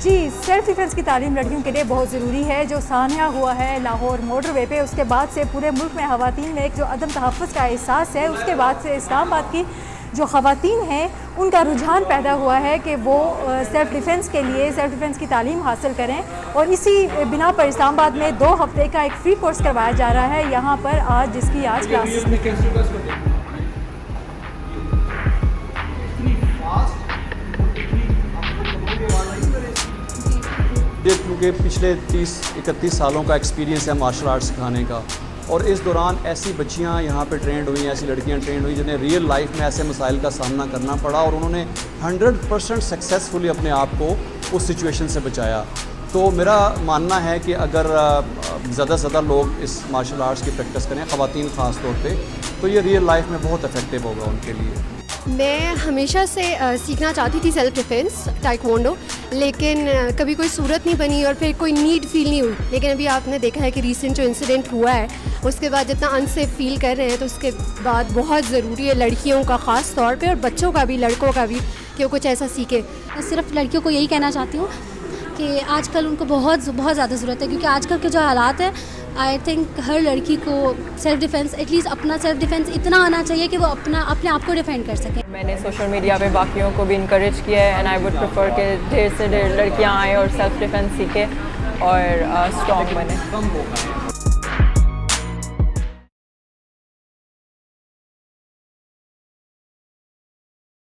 जी, self defence की तालीम लड़कियों के लिए बहुत ज़रूरी है। जो सानिया हुआ है लाहौर मोटरवे पे, उसके बाद से पूरे मुल्क में ख़वातीन में एक जो अदम तहफ़्फ़ुज़ का एहसास है, उसके बाद से इस्लामाबाद की जो ख़वातीन हैं उनका रुझान पैदा हुआ है कि वो सेल्फ़ डिफेंस के लिए सेल्फ़ डिफेंस की तालीम हासिल करें। और इसी बिना पर इस्लामाबाद में 2 हफ़्ते का एक फ़्री कोर्स करवाया जा रहा है यहाँ पर आज, जिसकी आज क्लास क्योंकि पिछले 30-31 सालों का एक्सपीरियंस है मार्शल आर्ट सिखाने का, और इस दौरान ऐसी बच्चियां यहाँ पे ट्रेंड हुई, ऐसी लड़कियां ट्रेंड हुई जिन्हें रियल लाइफ में ऐसे मसाइल का सामना करना पड़ा और उन्होंने 100% सक्सेसफुली अपने आप को उस सिचुएशन से बचाया। तो मेरा मानना है कि अगर ज़्यादा से ज़्यादा लोग इस मार्शल आर्ट्स की प्रैक्टिस करें, ख़वातीन ख़ास तौर पे, तो ये रियल लाइफ में बहुत इफ़ेक्टिव होगा उनके लिए। मैं हमेशा से सीखना चाहती थी सेल्फ़ डिफेंस ताइक्वांडो, लेकिन कभी कोई सूरत नहीं बनी और फिर कोई नीड फील नहीं हुई। लेकिन अभी आपने देखा है कि रीसेंट जो इंसिडेंट हुआ है उसके बाद जितना अनसेफ फील कर रहे हैं, तो उसके बाद बहुत ज़रूरी है लड़कियों का ख़ास तौर पे और बच्चों का भी, लड़कों का भी, कि वो कुछ ऐसा सीखे। सिर्फ लड़कियों को यही कहना चाहती हूँ कि आजकल उनको बहुत ज़्यादा ज़रूरत है, क्योंकि आजकल के जो हालात हैं, आई थिंक हर लड़की को सेल्फ़ डिफेंस, एटलीस्ट अपना सेल्फ़ डिफेंस इतना आना चाहिए कि वो अपने आप को डिफेंड कर सकें। मैंने सोशल मीडिया पे बाकियों को भी इनकरेज किया है एंड आई वुड प्रेफर कि ढेर से ढेर लड़कियां आएँ और सेल्फ़ डिफेंस सीखें और स्ट्रॉन्ग बने।